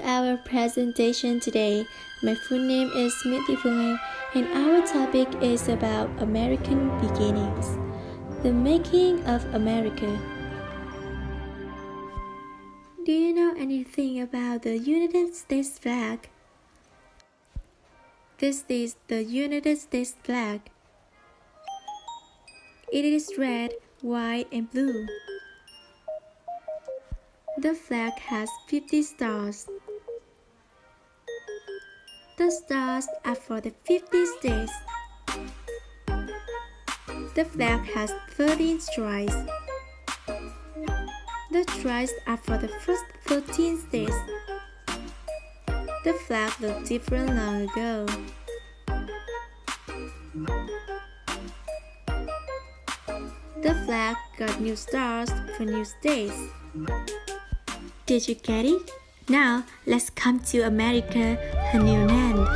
our presentation today. My full name is Smith Phương and our topic is about American beginnings. The making of America. Do you know anything about the United States flag? This is the United States flag. It is red, white, and blue. The flag has 50 stars. The stars are for the 50 states. The flag has 13 stripes. The stripes are for the first 13 states. The flag looked different long ago. The flag got new stars for new states. Did you get it? Now, let's come to America, her new land.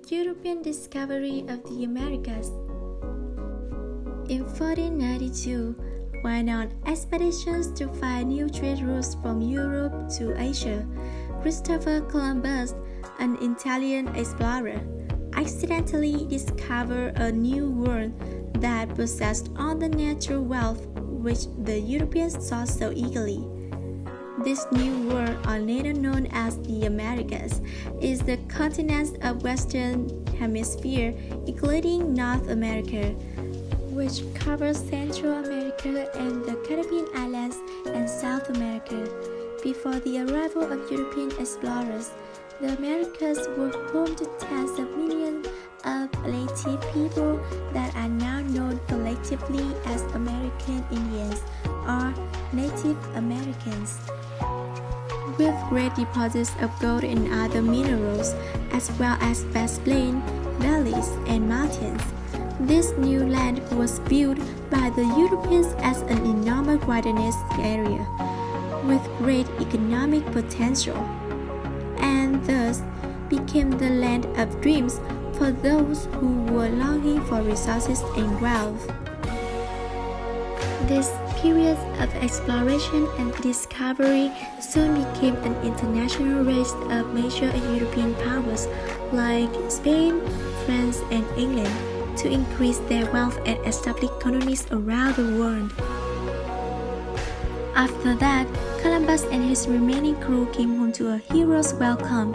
European discovery of the Americas. In 1492, went on expeditions to find new trade routes from Europe to Asia. Christopher Columbus, an Italian explorer, accidentally discovered a new world that possessed all the natural wealth which the Europeans sought so eagerly. This new world, or later known as the Americas, is the continents of Western Hemisphere, including North America, which covers Central America and the Caribbean islands and South America. Before the arrival of European explorers, the Americas were home to tens of millions of native people that are now known collectively as American Indians or Native Americans. With great deposits of gold and other minerals, as well as vast plains, valleys, and mountains, this new land was viewed by the Europeans as an enormous wilderness area with great economic potential, and thus became the land of dreams for those who were longing for resources and wealth. This period of exploration and discovery soon became an international race of major European powers like Spain, France, and England to increase their wealth and establish colonies around the world. After that, Columbus and his remaining crew came home to a hero's welcome.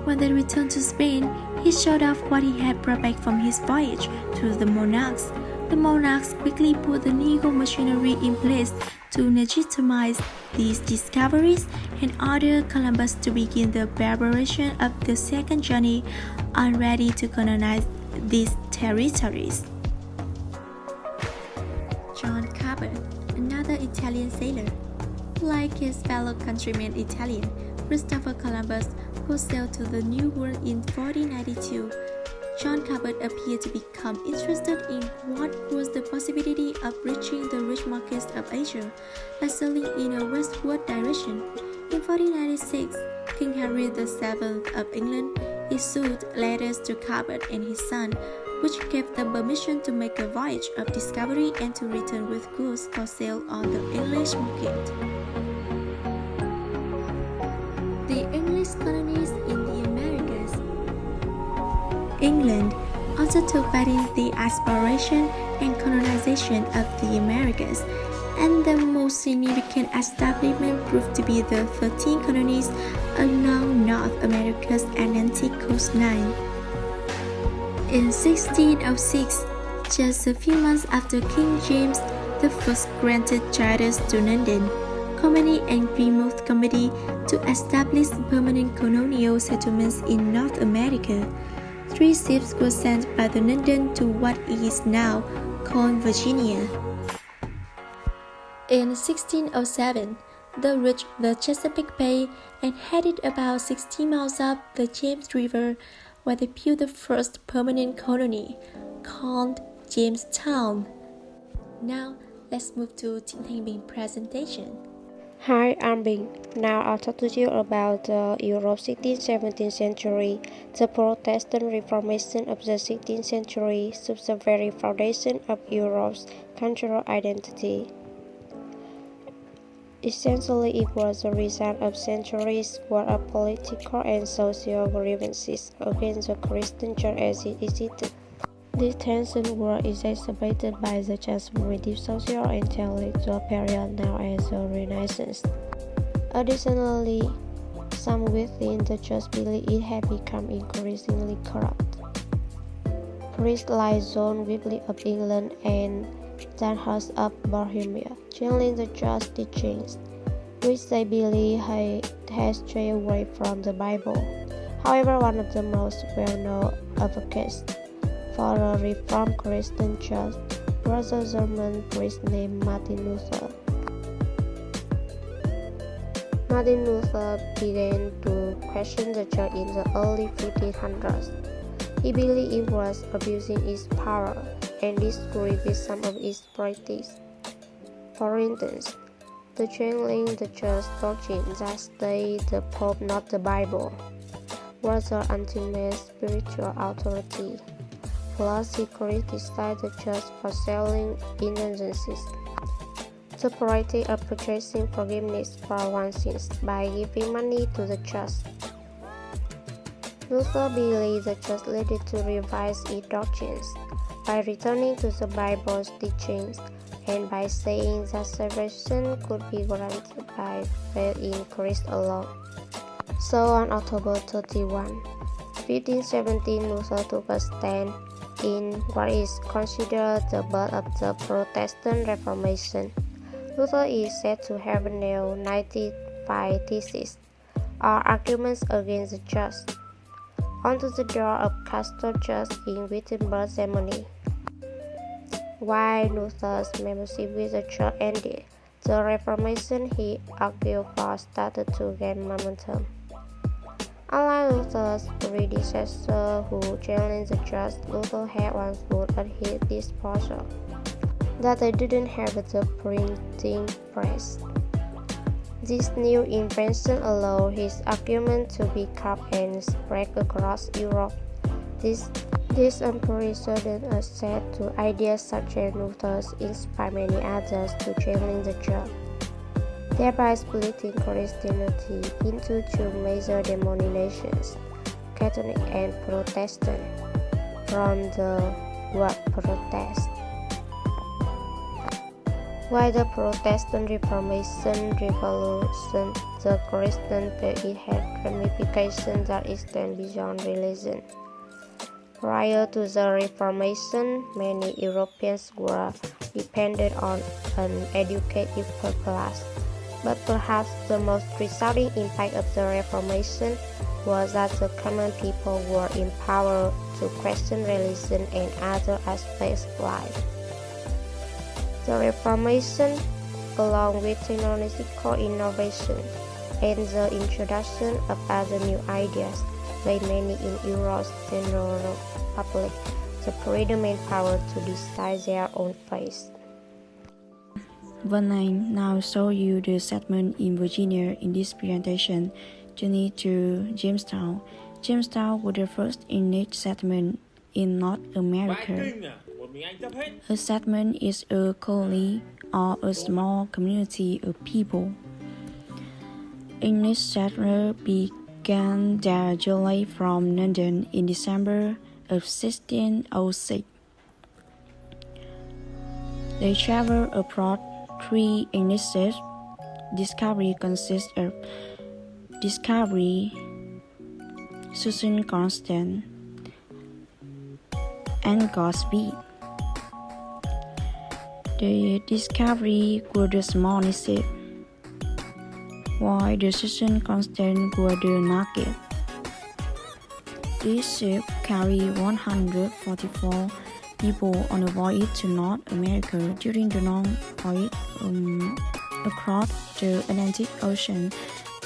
When they returned to Spain, he showed off what he had brought back from his voyage to the monarchs. The monarchs quickly put the legal machinery in place to legitimize these discoveries and ordered Columbus to begin the preparation of the second journey on ready to colonize these territories. John Cabot, another Italian sailor. Like his fellow countryman Italian, Christopher Columbus, who sailed to the New World in 1492, John Cabot appeared to become interested in what was the possibility of reaching the rich markets of Asia by sailing in a westward direction. In 1496, King Henry VII of England issued letters to Cabot and his son, which gave them permission to make a voyage of discovery and to return with goods for sale on the English market. The English colonies in the Americas. England also took part in the exploration and colonization of the Americas, and the most significant establishment proved to be the 13 colonies along North America's Atlantic coastline. In 1606, just a few months after King James I granted charters to London Company and Plymouth Company to establish permanent colonial settlements in North America, 3 ships were sent by the London to what is now called Virginia. In 1607, they reached the Chesapeake Bay and headed about 60 miles up the James River, where they built the first permanent colony, called Jamestown. Now, let's move to Trịnh Thanh Bình presentation. Hi, I'm Bing. Now I'll talk to you about the Europe 16th-17th century. The Protestant Reformation of the 16th century shook the very foundation of Europe's cultural identity. Essentially, it was the result of centuries' war of political and social grievances against the Christian Church as it existed. These tensions were exacerbated by the transformative social and intellectual period known as the Renaissance. Additionally, some within the church believed it had become increasingly corrupt. Priests like John Wesley of England and Danhurst of Bohemia challenged the church's teachings, which they believe had strayed away from the Bible. However, one of the most well-known advocates for a Reformed Christian church was a German priest named Martin Luther. Martin Luther began to question the church in the early 1500s. He believed it was abusing its power and disagreed with some of its practices. For instance, the challenging the church's doctrine that stated the Pope, not the Bible, was the ultimate spiritual authority. Plus, he criticized the church for selling indulgences, the practice of purchasing forgiveness for one's sins by giving money to the church. Luther believed the church needed to revise its doctrines by returning to the Bible's teachings and by saying that salvation could be granted by faith in Christ alone. So on October 31, 1517, Luther took a stand in what is considered the birth of the Protestant Reformation. Luther is said to have nailed 95 theses, or arguments against the church, onto the door of Castor Church in Wittenberg, Germany. While Luther's membership with the church ended, the Reformation he argued for started to gain momentum. Unlike Luther's predecessor who challenged the church, Luther had one foot at his disposal: that they didn't have the printing press. This new invention allowed his argument to be copied and spread across Europe. This unprecedented access to ideas such as Luther's inspired many others to challenge the church, thereby splitting Christianity into two major denominations, Catholic and Protestant, from the word protest. While the Protestant Reformation revolutionized the Christian faith, it had ramifications that extend beyond religion. Prior to the Reformation, many Europeans were dependent on an educated class, but perhaps the most resounding impact of the Reformation was that the common people were empowered to question religion and other aspects of life. The Reformation, along with technological innovation and the introduction of other new ideas, gave many in Europe's general public the freedom and power to decide their own fate. Van Nine now show you the settlement in Virginia in this presentation. Journey to Jamestown. Jamestown was the first English settlement in North America. A settlement is a colony or a small community of people. English settlers began their journey from London in December of 1606. They traveled abroad 3 English ships. Discovery consists of Discovery, Susan Constant, and Godspeed. The Discovery was the smallest ship, while the Susan Constant was the largest. This ship carried 144 people on a voyage to North America. During the long voyage across the Atlantic Ocean,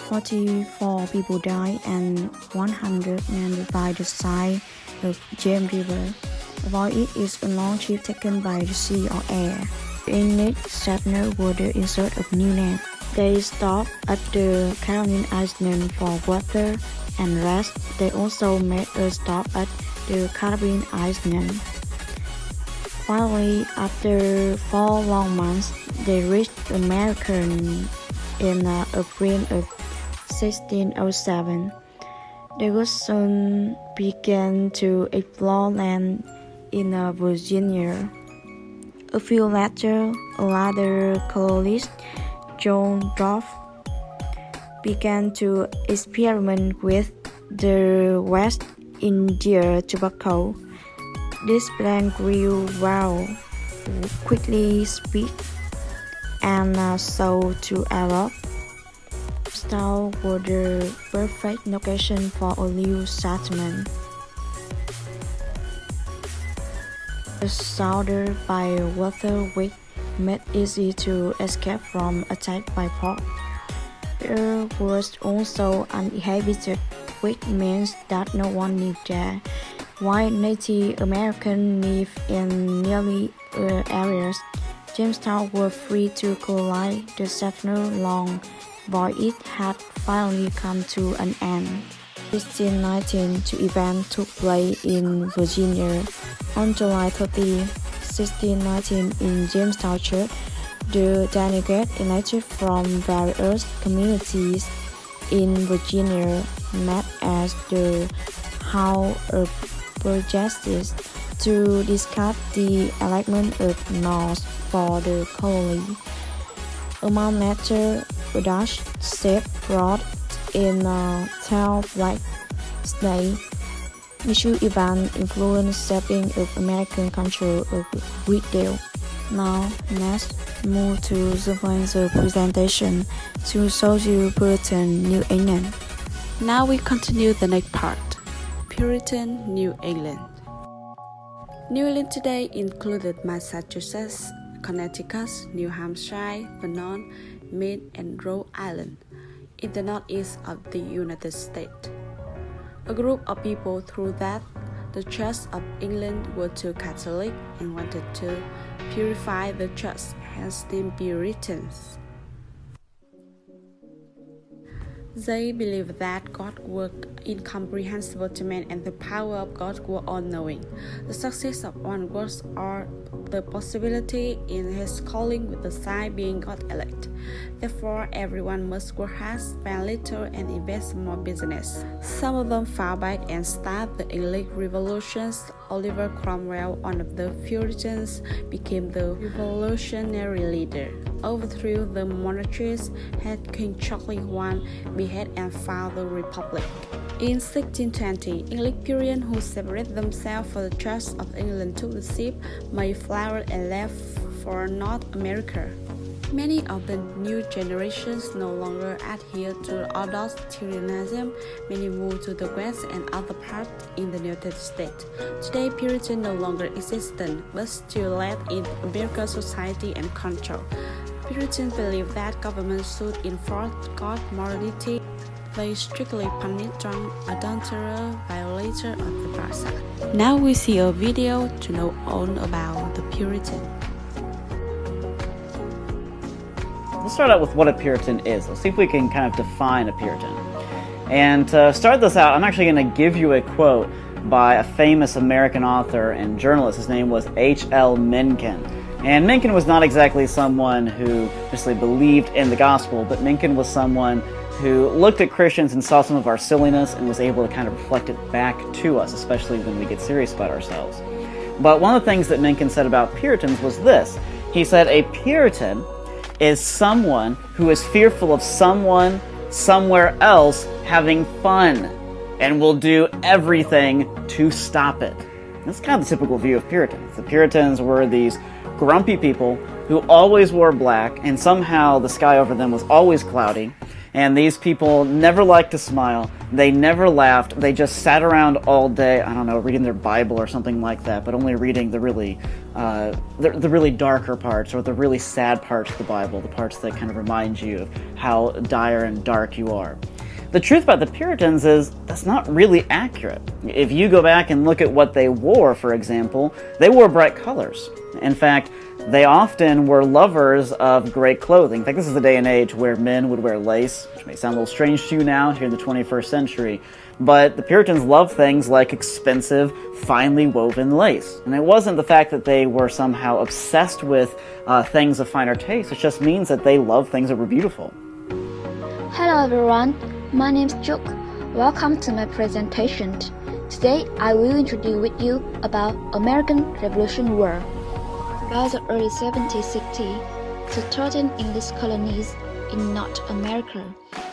44 people died and 100 men by the side of James River. The voyage is a long trip taken by the sea or air. The English settlers were the insert of New Land. They stopped at the Caroline Island for water and rest. They also made a stop at the Caribbean Island. Finally, after 4 long months, they reached American in April of 1607. They would soon begin to explore land in Virginia. A few later, another colonist, John Rolfe, began to experiment with the West India tobacco. This plant grew well, quickly spread, and sold to Europe. Stowe was the perfect location for a new settlement. Surrounded by water which made it easy to escape from attack by pork. There was also uninhabited, which means that no one lived there. While Native Americans lived in nearby areas, Jamestown was free to colonize the settlers long before it had finally come to an end. 1619, two events took place in Virginia. On July 30, 1619, in Jamestown Church, the delegates elected from various communities in Virginia met at the House of Burgesses to discuss the alignment of North for the colony. Among matters, a Dutch ship brought in tail black snake. The two events influenced shaping of American culture a great deal. Now, let's move to the point of presentation to show you Puritan New England. Now we continue the next part, Puritan New England. New England today included Massachusetts, Connecticut, New Hampshire, Vermont, Maine, and Rhode Island, in the northeast of the United States. A group of people thought that the Church of England were too Catholic and wanted to purify the church, hence named Puritans. They believed that God was incomprehensible to man and the power of God was all-knowing. The success of one was or the possibility in his calling with the sign being God elect. Therefore, everyone must work hard, spend little, and invest more business. Some of them fought back and started the English revolutions. Oliver Cromwell, one of the Puritans, became the revolutionary leader, overthrew the monarchies, had King Charles I beheaded, and founded the Republic. In 1620, English Puritans who separated themselves from the Church of England took the ship Mayflower and left for North America. Many of the new generations no longer adhere to Orthodox Puritanism. Many moved to the West and other parts in the United States. Today, Puritan no longer existent, but still led in American society and culture. Puritans believe that government should enforce God's morality. They strictly punish drunk, adulterer, violator of the Sabbath. Now we see a video to know all about the Puritan. Let's start out with what a Puritan is. Let's see if we can kind of define a Puritan. And to start this out, I'm actually going to give you a quote by a famous American author and journalist. His name was H.L. Mencken. And Mencken was not exactly someone who necessarily believed in the gospel, but Mencken was someone who looked at Christians and saw some of our silliness and was able to kind of reflect it back to us, especially when we get serious about ourselves. But one of the things that Mencken said about Puritans was this. He said, a Puritan is someone who is fearful of someone somewhere else having fun and will do everything to stop it. That's kind of the typical view of Puritans. The Puritans were these grumpy people who always wore black, and somehow the sky over them was always cloudy. And these people never liked to smile. They never laughed. They just sat around all day, I don't know, reading their Bible or something like that, but only reading the really darker parts or the really sad parts of the Bible, the parts that kind of remind you of how dire and dark you are. The truth about the Puritans is that's not really accurate. If you go back and look at what they wore, for example, they wore bright colors. In fact, they often were lovers of great clothing. In fact, this is the day and age where men would wear lace, which may sound a little strange to you now here in the 21st century, but the Puritans loved things like expensive, finely woven lace. And it wasn't the fact that they were somehow obsessed with things of finer taste, it just means that they loved things that were beautiful. Hello everyone, my name is Juk. Welcome to my presentation. Today I will introduce with you about American Revolution War. By the early 1760s, the 13 English colonies in North America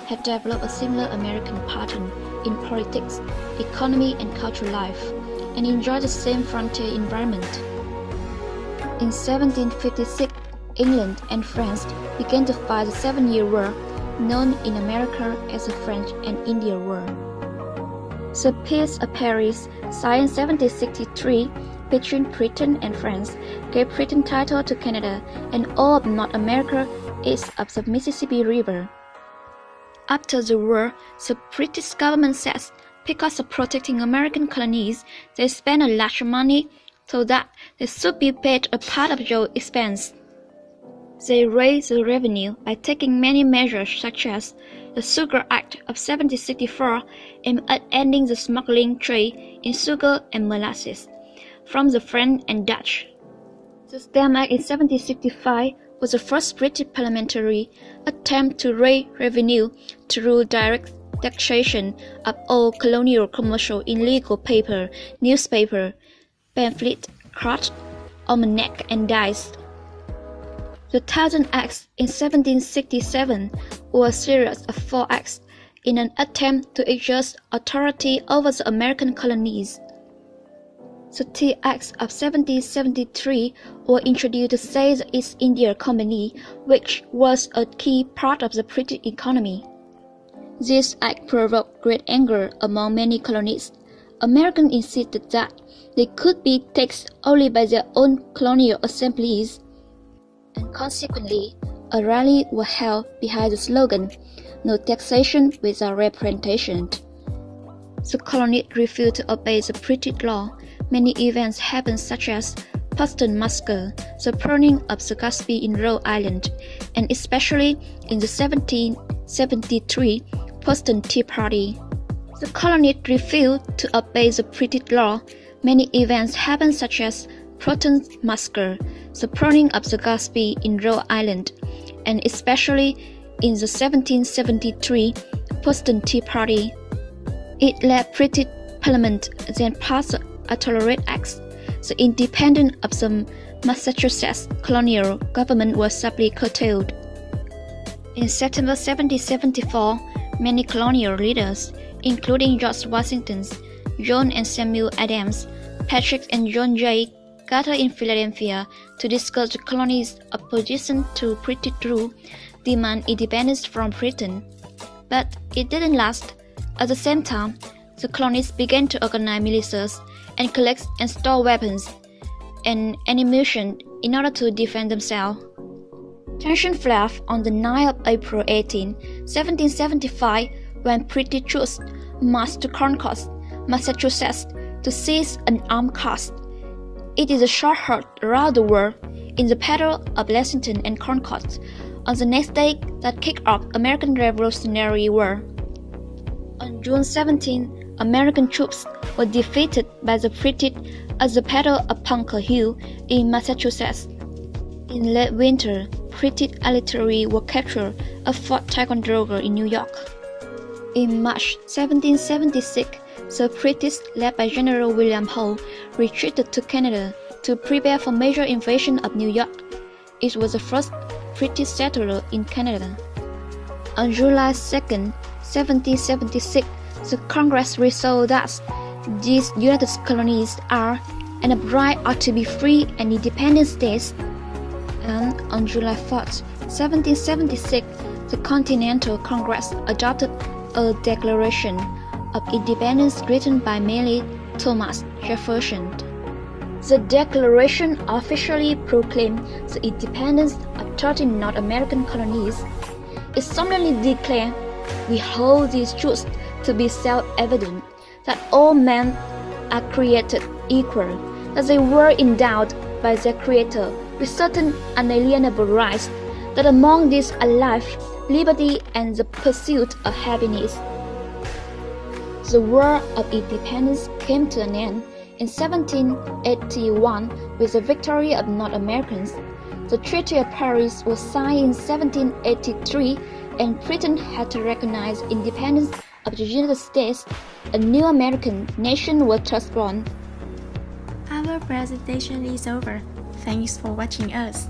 had developed a similar American pattern in politics, economy and cultural life, and enjoyed the same frontier environment. In 1756, England and France began to fight the 7-Year War, known in America as the French and Indian War. The Peace of Paris, signed in 1763 between Britain and France, gave Britain title to Canada and all of North America east of the Mississippi River. After the war, the British government says because of protecting American colonies, they spent a large money so that they should be paid a part of your expense. They raised the revenue by taking many measures such as the Sugar Act of 1764 aimed at ending the smuggling trade in sugar and molasses from the French and Dutch. The Stamp Act in 1765 was the first British parliamentary attempt to raise revenue through direct taxation of all colonial commercial in legal paper, newspaper, pamphlet, cloth, almanac, and dice. The Thousand Acts in 1767 were a series of 4 acts in an attempt to exert authority over the American colonies. The Tea Acts of 1773 were introduced to save the East India Company, which was a key part of the British economy. This act provoked great anger among many colonists. Americans insisted that they could be taxed only by their own colonial assemblies, and consequently, a rally was held behind the slogan, "No taxation without representation." The colonists refused to obey the British law. Many events happened such as Boston Massacre, the burning of the Gaspee in Rhode Island, and especially in the 1773 Boston Tea Party. The colonists refused to obey the British law. Many events happened such as Boston Massacre, the burning of the Gaspee in Rhode Island, and especially in the 1773 Boston Tea Party. It led British Parliament then passed a Tolerate Act. The independence of the Massachusetts colonial government was sharply curtailed. In September 1774, many colonial leaders, including George Washington, John and Samuel Adams, Patrick and John Jay, gathered in Philadelphia to discuss the colonies' opposition to British rule, demand independence from Britain. But it didn't last. At the same time, the colonists began to organize militias and collect and store weapons and ammunition in order to defend themselves. Tension flared on the 9th of April 1775, when British troops marched to Concord, Massachusetts, to seize an armed cast. It is a short halt around the world in the Battle of Lexington and Concord on the next day that kicked off American Revolutionary War. On June 17, American troops were defeated by the British at the Battle of Bunker Hill in Massachusetts. In late winter, British artillery were captured at Fort Ticonderoga in New York. In March 1776, the British, led by General William Howe, retreated to Canada to prepare for major invasion of New York. It was the first British settler in Canada. On July 2, 1776, the Congress resolved that these United Colonies are and a right ought to be free and independent states. And on July 4, 1776, the Continental Congress adopted a Declaration of Independence written by mainly Thomas Jefferson. The Declaration officially proclaimed the independence of 13 North American colonies. It solemnly declared, "We hold these truths to be self-evident, that all men are created equal, that they were endowed by their Creator with certain unalienable rights, that among these are life, liberty, and the pursuit of happiness." The War of Independence came to an end in 1781 with the victory of North Americans. The Treaty of Paris was signed in 1783, and Britain had to recognize independence of the United States. A new American nation was thus born. Our presentation is over. Thanks for watching us.